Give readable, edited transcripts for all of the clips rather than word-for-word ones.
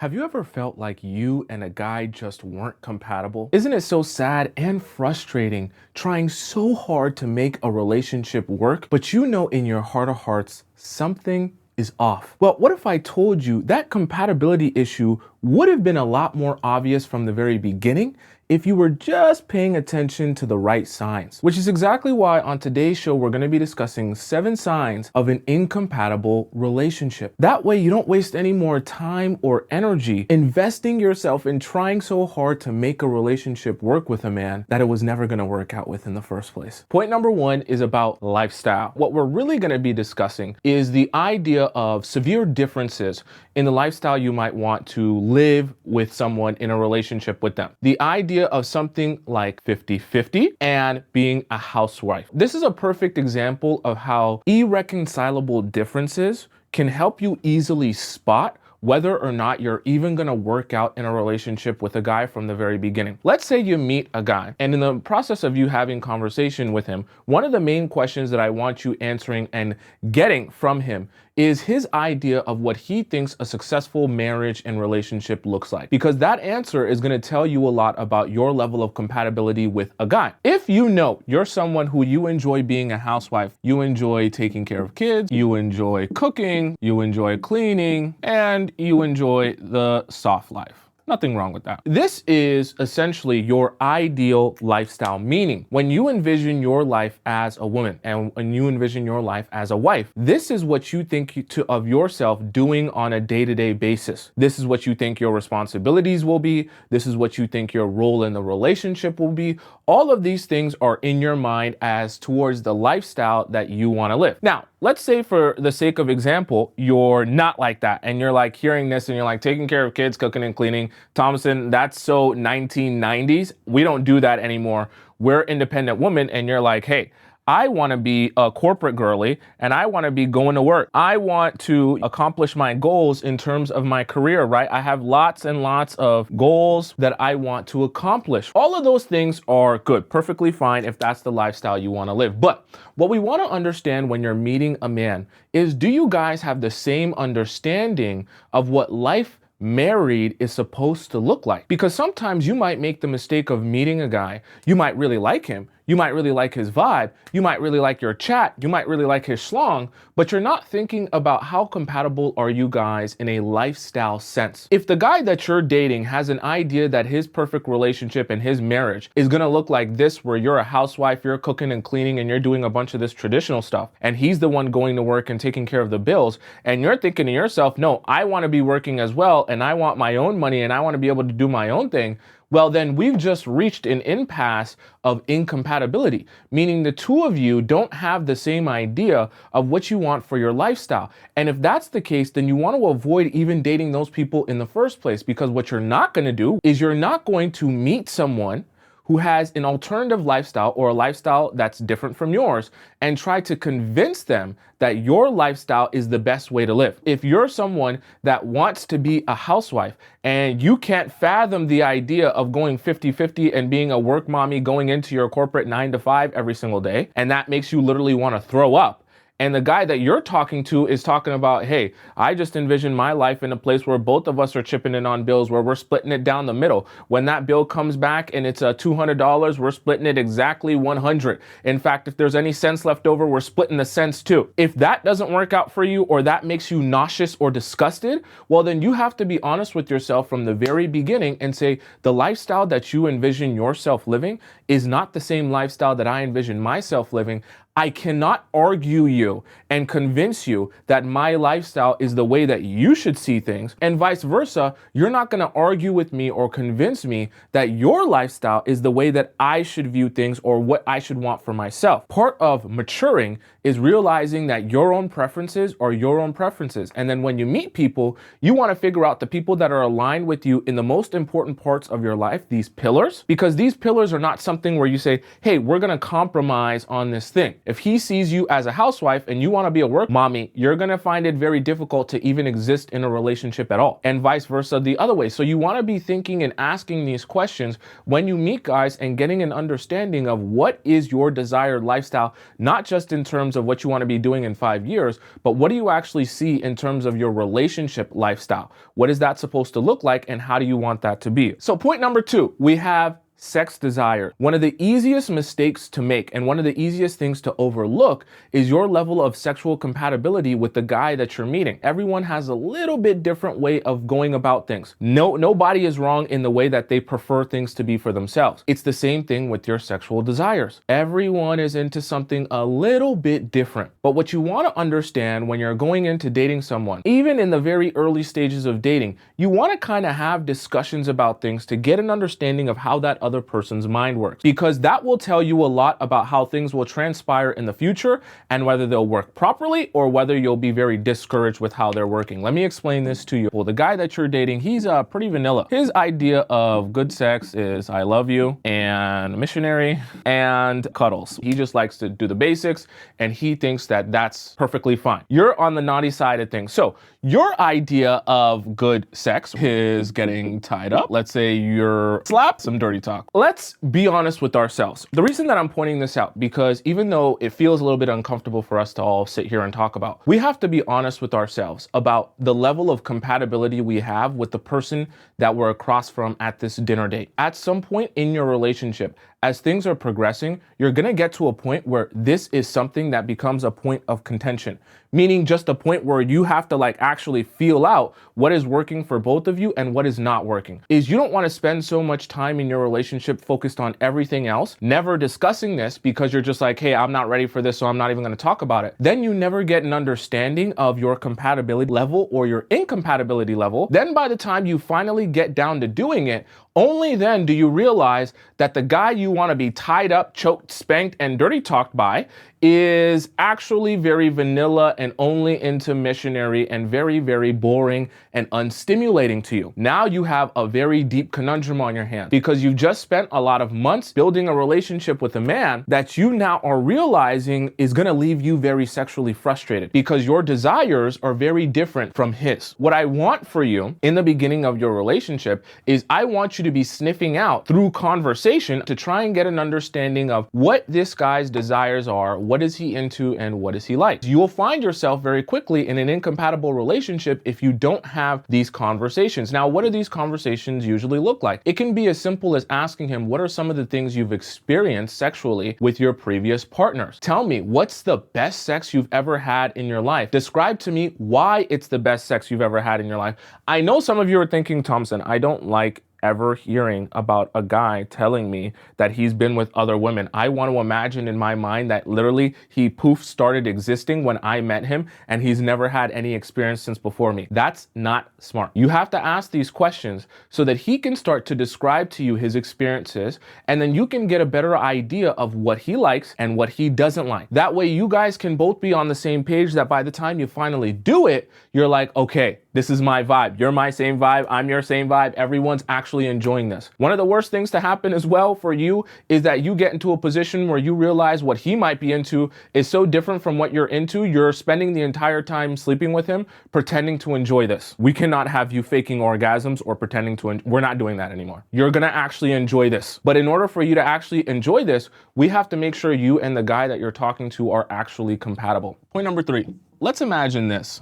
Have you ever felt like you and a guy just weren't compatible? Isn't it so sad and frustrating trying so hard to make a relationship work, but you know in your heart of hearts something is off? Well, what if I told you that compatibility issue would have been a lot more obvious from the very beginning if you were just paying attention to the right signs? Which is exactly why on today's show, we're going to be discussing 7 signs of an incompatible relationship. That way you don't waste any more time or energy investing yourself in trying so hard to make a relationship work with a man that it was never going to work out with in the first place. Point number 1 is about lifestyle. What we're really going to be discussing is the idea of severe differences in the lifestyle you might want to live with someone in a relationship with them. The idea of something like 50-50 and being a housewife. This is a perfect example of how irreconcilable differences can help you easily spot whether or not you're even going to work out in a relationship with a guy from the very beginning. Let's say you meet a guy, and in the process of you having conversation with him, one of the main questions that I want you answering and getting from him is his idea of what he thinks a successful marriage and relationship looks like. Because that answer is going to tell you a lot about your level of compatibility with a guy. If you know you're someone who you enjoy being a housewife, you enjoy taking care of kids, you enjoy cooking, you enjoy cleaning, and you enjoy the soft life. Nothing wrong with that. This is essentially your ideal lifestyle, meaning when you envision your life as a woman and when you envision your life as a wife, this is what you think of yourself doing on a day-to-day basis. This is what you think your responsibilities will be. This is what you think your role in the relationship will be. All of these things are in your mind as towards the lifestyle that you want to live. Now, let's say for the sake of example, you're not like that. And you're like hearing this and you're like taking care of kids, cooking and cleaning. Tomisin, that's so 1990s. We don't do that anymore. We're independent women. And you're like, hey, I want to be a corporate girly and I want to be going to work. I want to accomplish my goals in terms of my career, right? I have lots and lots of goals that I want to accomplish. All of those things are good, perfectly fine if that's the lifestyle you want to live. But what we want to understand when you're meeting a man is, do you guys have the same understanding of what life married is supposed to look like? Because sometimes you might make the mistake of meeting a guy, you might really like him, you might really like his vibe, you might really like your chat, you might really like his schlong, but you're not thinking about how compatible are you guys in a lifestyle sense. If the guy that you're dating has an idea that his perfect relationship and his marriage is gonna look like this, where you're a housewife, you're cooking and cleaning and you're doing a bunch of this traditional stuff, and he's the one going to work and taking care of the bills, and you're thinking to yourself, no, I wanna be working as well, and I want my own money and I wanna be able to do my own thing, well, then we've just reached an impasse of incompatibility, meaning the two of you don't have the same idea of what you want for your lifestyle. And if that's the case, then you want to avoid even dating those people in the first place, because what you're not going to do is you're not going to meet someone who has an alternative lifestyle or a lifestyle that's different from yours and try to convince them that your lifestyle is the best way to live. If you're someone that wants to be a housewife and you can't fathom the idea of going 50-50 and being a work mommy going into your corporate 9 to 5 every single day, and that makes you literally want to throw up, and the guy that you're talking to is talking about, hey, I just envision my life in a place where both of us are chipping in on bills, where we're splitting it down the middle. When that bill comes back and it's $200, we're splitting it exactly 100. In fact, if there's any cents left over, we're splitting the cents too. If that doesn't work out for you, or that makes you nauseous or disgusted, well, then you have to be honest with yourself from the very beginning and say, the lifestyle that you envision yourself living is not the same lifestyle that I envision myself living. I cannot argue you and convince you that my lifestyle is the way that you should see things, and vice versa. You're not going to argue with me or convince me that your lifestyle is the way that I should view things or what I should want for myself. Part of maturing is realizing that your own preferences are your own preferences. And then when you meet people, you want to figure out the people that are aligned with you in the most important parts of your life, these pillars, because these pillars are not something where you say, hey, we're going to compromise on this thing. If he sees you as a housewife and you want to be a work mommy, you're going to find it very difficult to even exist in a relationship at all, and vice versa the other way. So you want to be thinking and asking these questions when you meet guys and getting an understanding of what is your desired lifestyle, not just in terms of what you want to be doing in 5 years, but what do you actually see in terms of your relationship lifestyle? What is that supposed to look like, and how do you want that to be? So point number 2, we have sex desire. One of the easiest mistakes to make and one of the easiest things to overlook is your level of sexual compatibility with the guy that you're meeting. Everyone has a little bit different way of going about things. Nobody is wrong in the way that they prefer things to be for themselves. It's the same thing with your sexual desires. Everyone is into something a little bit different. But what you want to understand when you're going into dating someone, even in the very early stages of dating, you want to kind of have discussions about things to get an understanding of how that other person's mind works, because that will tell you a lot about how things will transpire in the future and whether they'll work properly or whether you'll be very discouraged with how they're working. Let me explain this to you. Well, the guy that you're dating, he's pretty vanilla. His idea of good sex is I love you and missionary and cuddles. He just likes to do the basics and he thinks that that's perfectly fine. You're on the naughty side of things. So your idea of good sex is getting tied up. Let's say you're slapped, some dirty talk. Let's be honest with ourselves. The reason that I'm pointing this out, because even though it feels a little bit uncomfortable for us to all sit here and talk about, we have to be honest with ourselves about the level of compatibility we have with the person that we're across from at this dinner date. At some point in your relationship, as things are progressing, you're gonna get to a point where this is something that becomes a point of contention, meaning just a point where you have to actually feel out what is working for both of you and what is not working. Is you don't want to spend so much time in your relationship focused on everything else, never discussing this because you're just like, hey, I'm not ready for this, so I'm not even going to talk about it. Then you never get an understanding of your compatibility level or your incompatibility level. Then by the time you finally get down to doing it, only then do you realize that the guy you want to be tied up, choked, spanked, and dirty talked by is actually very vanilla and only into missionary and very, very boring and unstimulating to you. Now you have a very deep conundrum on your hands because you've just spent a lot of months building a relationship with a man that you now are realizing is going to leave you very sexually frustrated because your desires are very different from his. What I want for you in the beginning of your relationship is I want you to be sniffing out through conversation to try and get an understanding of what this guy's desires are, what is he into, and what is he like. You will find yourself very quickly in an incompatible relationship if you don't have these conversations. Now, what do these conversations usually look like? It can be as simple as asking him, what are some of the things you've experienced sexually with your previous partners? Tell me, what's the best sex you've ever had in your life? Describe to me why it's the best sex you've ever had in your life. I know some of you are thinking, Tomisin, I don't like ever hearing about a guy telling me that he's been with other women. I want to imagine in my mind that literally he started existing when I met him and he's never had any experience since before me. That's not smart. You have to ask these questions so that he can start to describe to you his experiences, and then you can get a better idea of what he likes and what he doesn't like. That way you guys can both be on the same page, that by the time you finally do it, you're like, okay, this is my vibe. You're my same vibe. I'm your same vibe. Everyone's actually enjoying this. One of the worst things to happen as well for you is that you get into a position where you realize what he might be into is so different from what you're into. You're spending the entire time sleeping with him, pretending to enjoy this. We cannot have you faking orgasms or pretending to, we're not doing that anymore. You're gonna actually enjoy this. But in order for you to actually enjoy this, we have to make sure you and the guy that you're talking to are actually compatible. Point number 3, let's imagine this.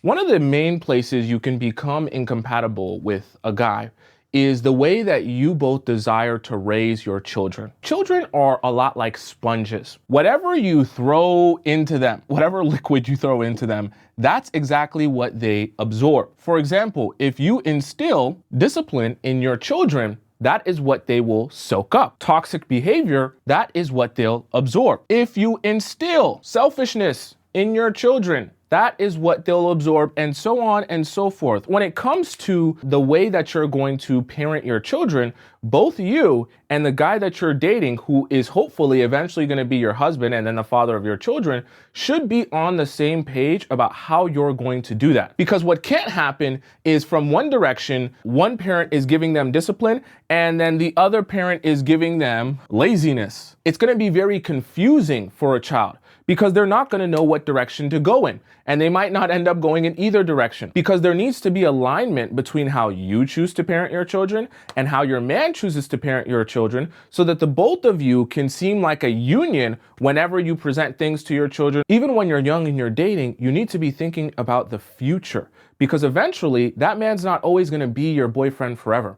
One of the main places you can become incompatible with a guy is the way that you both desire to raise your children. Children are a lot like sponges. Whatever you throw into them, whatever liquid you throw into them, that's exactly what they absorb. For example, if you instill discipline in your children, that is what they will soak up. Toxic behavior, that is what they'll absorb. If you instill selfishness in your children. That is what they'll absorb, and so on and so forth. When it comes to the way that you're going to parent your children, both you and the guy that you're dating, who is hopefully eventually going to be your husband and then the father of your children, should be on the same page about how you're going to do that. Because what can't happen is from one direction, one parent is giving them discipline and then the other parent is giving them laziness. It's going to be very confusing for a child, because they're not going to know what direction to go in. And they might not end up going in either direction, because there needs to be alignment between how you choose to parent your children and how your man chooses to parent your children, so that the both of you can seem like a union whenever you present things to your children. Even when you're young and you're dating, you need to be thinking about the future, because eventually that man's not always going to be your boyfriend forever.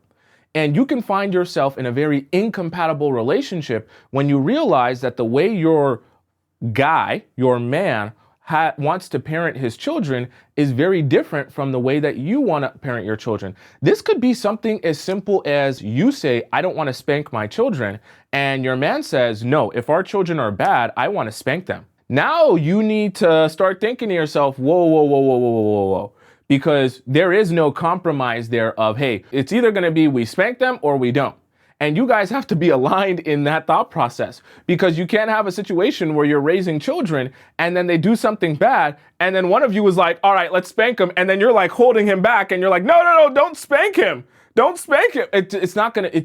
And you can find yourself in a very incompatible relationship when you realize that the way your man wants to parent his children is very different from the way that you want to parent your children. This could be something as simple as you say, I don't want to spank my children. And your man says, no, if our children are bad, I want to spank them. Now you need to start thinking to yourself, whoa, whoa, whoa, whoa, whoa, whoa, whoa. Because there is no compromise there of, hey, it's either going to be we spank them or we don't. And you guys have to be aligned in that thought process, because you can't have a situation where you're raising children and then they do something bad and then one of you is like, all right, let's spank him. And then you're like holding him back and you're like, no, don't spank him. Don't spank him.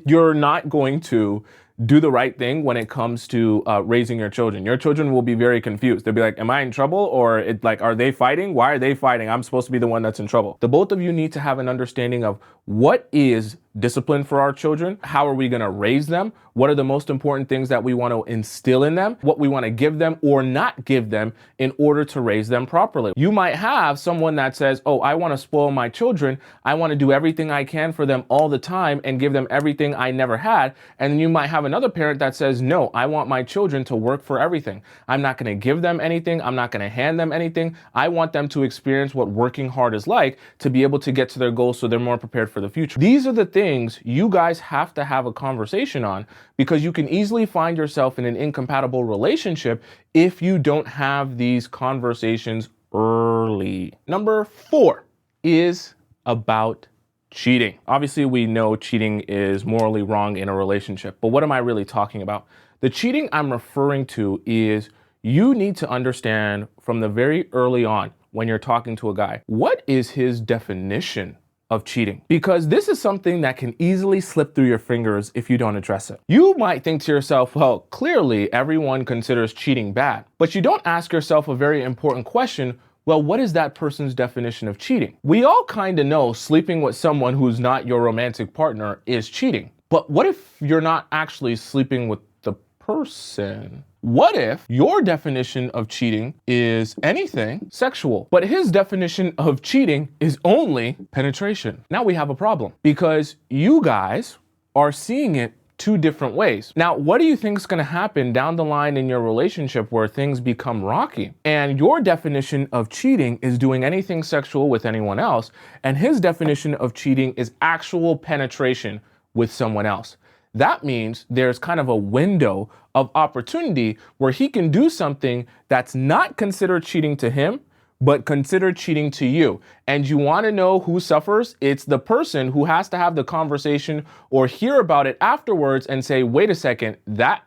You're not going to do the right thing when it comes to raising your children. Your children will be very confused. They'll be like, am I in trouble? Or are they fighting? Why are they fighting? I'm supposed to be the one that's in trouble. The both of you need to have an understanding of what is discipline for our children. How are we going to raise them? What are the most important things that we want to instill in them? What we want to give them or not give them in order to raise them properly. You might have someone that says, oh, I want to spoil my children. I want to do everything I can for them all the time and give them everything I never had. And then you might have another parent that says, no, I want my children to work for everything. I'm not going to give them anything. I'm not going to hand them anything. I want them to experience what working hard is like to be able to get to their goals so they're more prepared for the future. These are the things you guys have to have a conversation on, because you can easily find yourself in an incompatible relationship if you don't have these conversations early. Number 4 is about cheating. Obviously, we know cheating is morally wrong in a relationship, but what am I really talking about? The cheating I'm referring to is you need to understand from the very early on when you're talking to a guy, what is his definition of cheating? Because this is something that can easily slip through your fingers if you don't address it. You might think to yourself, well, clearly everyone considers cheating bad, but you don't ask yourself a very important question. Well, what is that person's definition of cheating? We all kind of know sleeping with someone who's not your romantic partner is cheating. But what if you're not actually sleeping with the person? What if your definition of cheating is anything sexual, but his definition of cheating is only penetration? Now we have a problem, because you guys are seeing it 2 different ways. Now, what do you think is going to happen down the line in your relationship where things become rocky? And your definition of cheating is doing anything sexual with anyone else, and his definition of cheating is actual penetration with someone else. That means there's kind of a window of opportunity where he can do something that's not considered cheating to him, but considered cheating to you. And you want to know who suffers? It's the person who has to have the conversation or hear about it afterwards and say, wait a second, that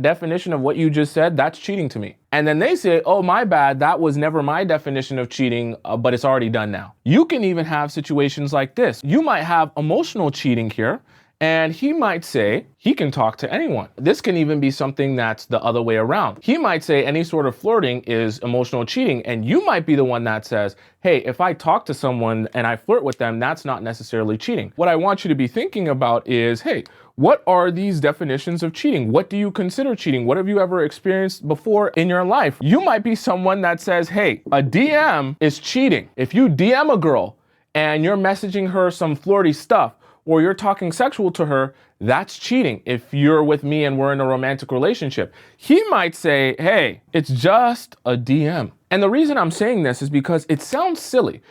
definition of what you just said, that's cheating to me. And then they say, oh, my bad, that was never my definition of cheating, but it's already done now. You can even have situations like this. You might have emotional cheating here, and he might say he can talk to anyone. This can even be something that's the other way around. He might say any sort of flirting is emotional cheating, and you might be the one that says, hey, if I talk to someone and I flirt with them, that's not necessarily cheating. What I want you to be thinking about is, hey, what are these definitions of cheating? What do you consider cheating? What have you ever experienced before in your life? You might be someone that says, hey, a DM is cheating. If you DM a girl and you're messaging her some flirty stuff, or you're talking sexual to her, that's cheating. If you're with me and we're in a romantic relationship, he might say, hey, it's just a DM. And the reason I'm saying this is because it sounds silly,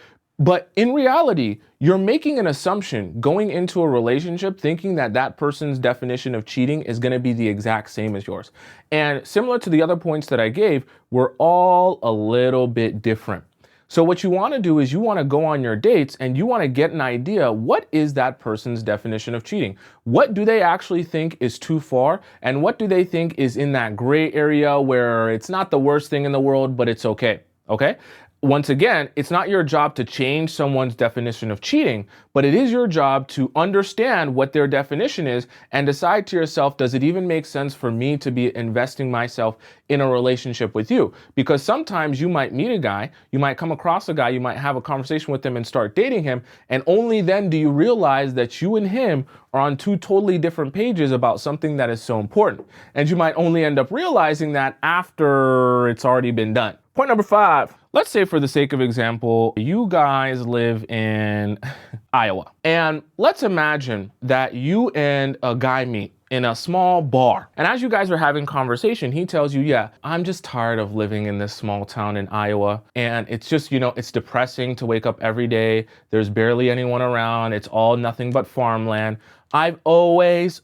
But in reality, you're making an assumption going into a relationship thinking that that person's definition of cheating is going to be the exact same as yours. And similar to the other points that I gave, we're all a little bit different. So what you want to do is you want to go on your dates and you want to get an idea, what is that person's definition of cheating? What do they actually think is too far? And what do they think is in that gray area where it's not the worst thing in the world, but it's okay? Okay? Once again, it's not your job to change someone's definition of cheating, but it is your job to understand what their definition is and decide to yourself, does it even make sense for me to be investing myself in a relationship with you? Because sometimes you might meet a guy, you might come across a guy, you might have a conversation with him and start dating him, and only then do you realize that you and him are on two totally different pages about something that is so important. And you might only end up realizing that after it's already been done. Point number 5. Let's say, for the sake of example, you guys live in Iowa. And let's imagine that you and a guy meet in a small bar. And as you guys are having conversation, he tells you, yeah, I'm just tired of living in this small town in Iowa. And it's just, it's depressing to wake up every day. There's barely anyone around. It's all nothing but farmland. I've always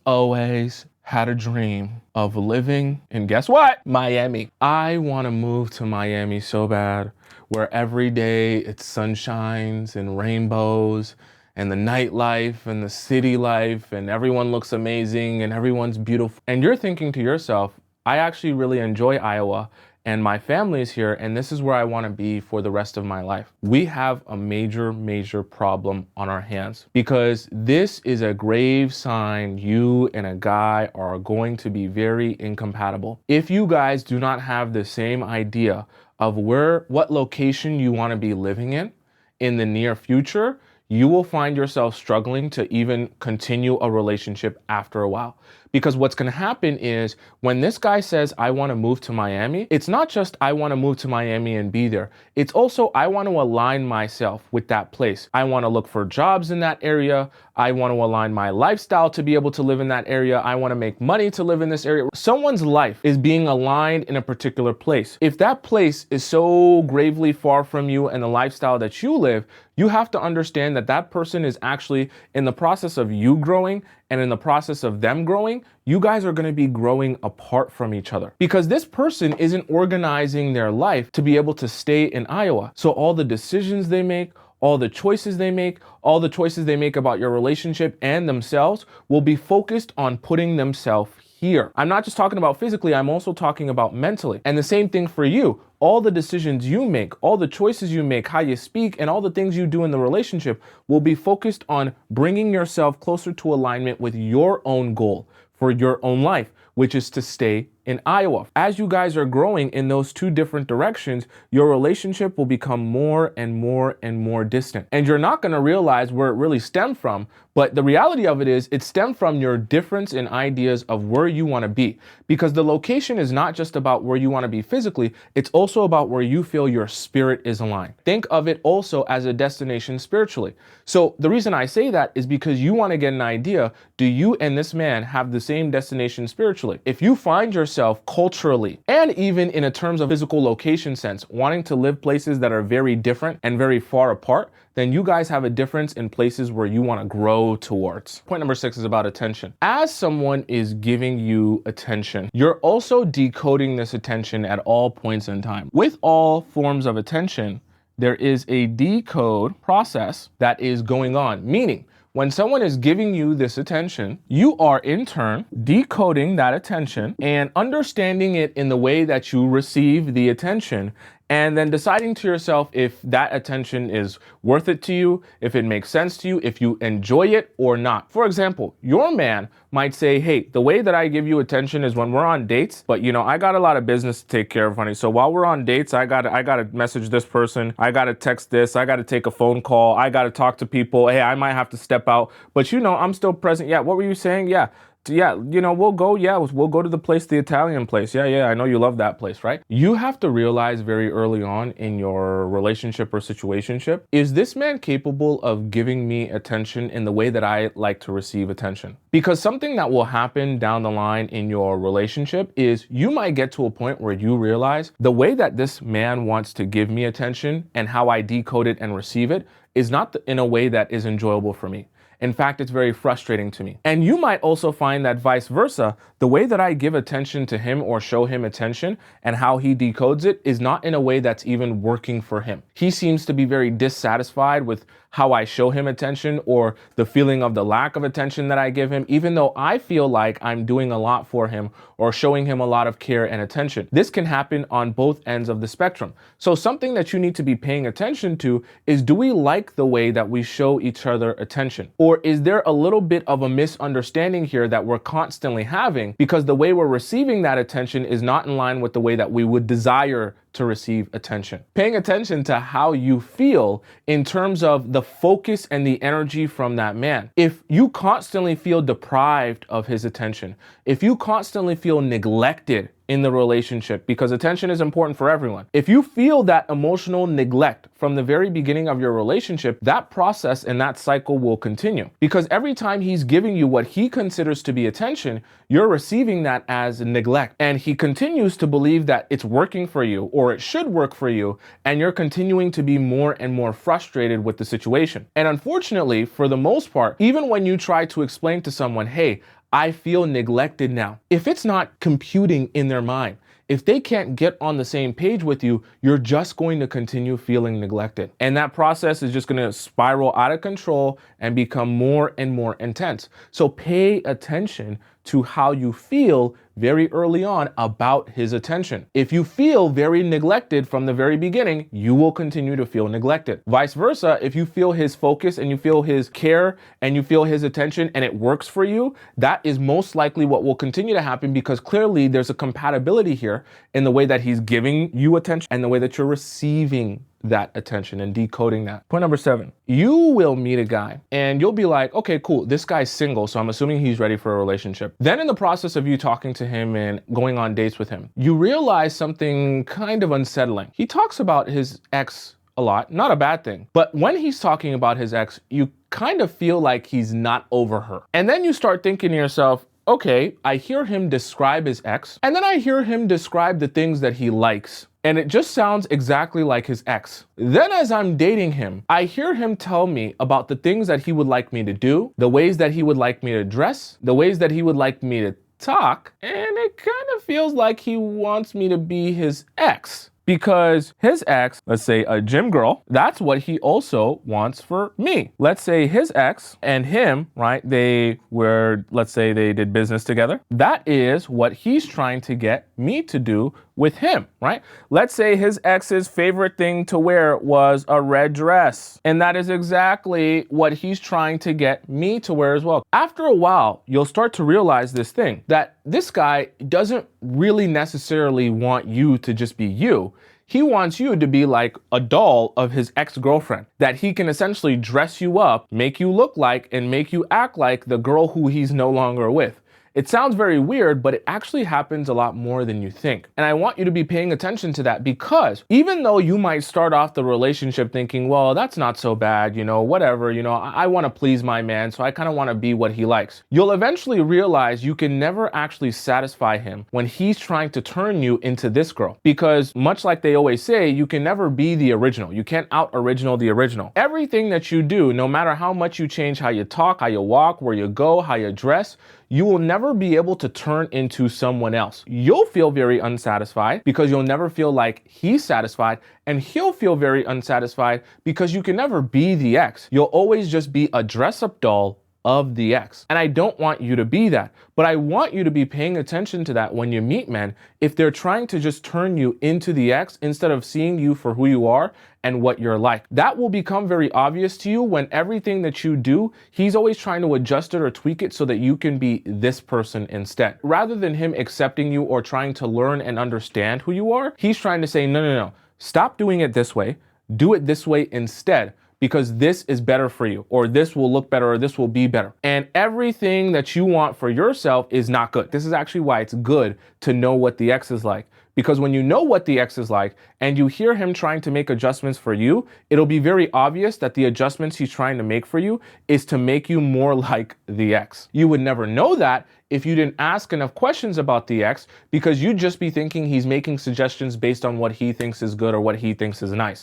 had a dream of living in, guess what? Miami. I want to move to Miami so bad, where every day it's sunshines and rainbows and the nightlife and the city life and everyone looks amazing and everyone's beautiful. And you're thinking to yourself, I actually really enjoy Iowa and my family is here and this is where I want to be for the rest of my life. We have a major problem on our hands because this is a grave sign you and a guy are going to be very incompatible. If you guys do not have the same idea of what location you want to be living in the near future, you will find yourself struggling to even continue a relationship after a while. Because what's going to happen is when this guy says, I want to move to Miami, it's not just I want to move to Miami and be there. It's also I want to align myself with that place. I want to look for jobs in that area. I want to align my lifestyle to be able to live in that area. I want to make money to live in this area. Someone's life is being aligned in a particular place. If that place is so gravely far from you and the lifestyle that you live, you have to understand that that person is actually in the process of you growing, and in the process of them growing, you guys are going to be growing apart from each other because this person isn't organizing their life to be able to stay in Iowa. So all the decisions they make, all the choices they make, all the choices they make about your relationship and themselves will be focused on putting themselves here. I'm not just talking about physically, I'm also talking about mentally. And the same thing for you. All the decisions you make, all the choices you make, how you speak, and all the things you do in the relationship will be focused on bringing yourself closer to alignment with your own goal for your own life, which is to stay in Iowa. As you guys are growing in those two different directions, your relationship will become more and more distant. And you're not going to realize where it really stemmed from, but the reality of it is it stemmed from your difference in ideas of where you want to be. Because the location is not just about where you want to be physically, it's also about where you feel your spirit is aligned. Think of it also as a destination spiritually. So the reason I say that is because you want to get an idea, do you and this man have the same destination spiritually? If you find yourself culturally and even in a terms of physical location sense, wanting to live places that are very different and very far apart, then you guys have a difference in places where you want to grow towards. Point number 6 is about attention. As someone is giving you attention, you're also decoding this attention at all points in time. With all forms of attention, there is a decode process that is going on, meaning when someone is giving you this attention, you are in turn decoding that attention and understanding it in the way that you receive the attention, and then deciding to yourself if that attention is worth it to you, if it makes sense to you, if you enjoy it or not. For example, your man might say, hey, the way that I give you attention is when we're on dates, but I got a lot of business to take care of, honey. So while we're on dates, I gotta message this person, I gotta text this, I gotta take a phone call, I gotta talk to people. Hey, I might have to step out, but I'm still present. Yeah, what were you saying? Yeah, we'll go to the place, the Italian place. Yeah, I know you love that place, right? You have to realize very early on in your relationship or situationship, is this man capable of giving me attention in the way that I like to receive attention? Because something that will happen down the line in your relationship is you might get to a point where you realize the way that this man wants to give me attention and how I decode it and receive it is not in a way that is enjoyable for me. In fact, it's very frustrating to me. And you might also find that vice versa, the way that I give attention to him or show him attention and how he decodes it is not in a way that's even working for him. He seems to be very dissatisfied with how I show him attention or the feeling of the lack of attention that I give him, even though I feel like I'm doing a lot for him or showing him a lot of care and attention. This can happen on both ends of the spectrum. So something that you need to be paying attention to is, do we like the way that we show each other attention? Or is there a little bit of a misunderstanding here that we're constantly having because the way we're receiving that attention is not in line with the way that we would desire to receive attention? Paying attention to how you feel in terms of the focus and the energy from that man. If you constantly feel deprived of his attention, if you constantly feel neglected in the relationship, because attention is important for everyone. If you feel that emotional neglect from the very beginning of your relationship, that process and that cycle will continue. Because every time he's giving you what he considers to be attention, you're receiving that as neglect. And he continues to believe that it's working for you or it should work for you, and you're continuing to be more and more frustrated with the situation. And unfortunately, for the most part, even when you try to explain to someone, hey, I feel neglected now, if it's not computing in their mind, if they can't get on the same page with you, you're just going to continue feeling neglected. And that process is just going to spiral out of control and become more and more intense. So pay attention to how you feel very early on about his attention. If you feel very neglected from the very beginning, you will continue to feel neglected. Vice versa, if you feel his focus and you feel his care and you feel his attention and it works for you, that is most likely what will continue to happen, because clearly there's a compatibility here in the way that he's giving you attention and the way that you're receiving that attention and decoding that. Point number 7, you will meet a guy and you'll be like, okay, cool, this guy's single, so I'm assuming he's ready for a relationship. Then in the process of you talking to him and going on dates with him, you realize something kind of unsettling. He talks about his ex a lot, not a bad thing, but when he's talking about his ex, you kind of feel like he's not over her. And then you start thinking to yourself, okay, I hear him describe his ex, and then I hear him describe the things that he likes, and it just sounds exactly like his ex. Then as I'm dating him, I hear him tell me about the things that he would like me to do, the ways that he would like me to dress, the ways that he would like me to talk, and it kind of feels like he wants me to be his ex. Because his ex, let's say a gym girl, that's what he also wants for me. Let's say his ex and him, right, let's say they did business together. That is what he's trying to get me to do with him, right? Let's say his ex's favorite thing to wear was a red dress, and that is exactly what he's trying to get me to wear as well. After a while, you'll start to realize this thing, that this guy doesn't really necessarily want you to just be you. He wants you to be like a doll of his ex-girlfriend, that he can essentially dress you up, make you look like, and make you act like the girl who he's no longer with. It sounds very weird, but it actually happens a lot more than you think. And I want you to be paying attention to that, because even though you might start off the relationship thinking, well, that's not so bad, whatever, I want to please my man, so I kind of want to be what he likes. You'll eventually realize you can never actually satisfy him when he's trying to turn you into this girl. Because much like they always say, you can never be the original. You can't out-original the original. Everything that you do, no matter how much you change how you talk, how you walk, where you go, how you dress, you will never be able to turn into someone else. You'll feel very unsatisfied because you'll never feel like he's satisfied, and he'll feel very unsatisfied because you can never be the ex. You'll always just be a dress-up doll of the ex. And I don't want you to be that, but I want you to be paying attention to that when you meet men, if they're trying to just turn you into the ex instead of seeing you for who you are and what you're like. That will become very obvious to you when everything that you do, he's always trying to adjust it or tweak it so that you can be this person instead. Rather than him accepting you or trying to learn and understand who you are, he's trying to say, no, stop doing it this way, do it this way instead, because this is better for you, or this will look better, or this will be better. And everything that you want for yourself is not good. This is actually why it's good to know what the ex is like. Because when you know what the ex is like and you hear him trying to make adjustments for you, it'll be very obvious that the adjustments he's trying to make for you is to make you more like the ex. You would never know that if you didn't ask enough questions about the ex, because you'd just be thinking he's making suggestions based on what he thinks is good or what he thinks is nice.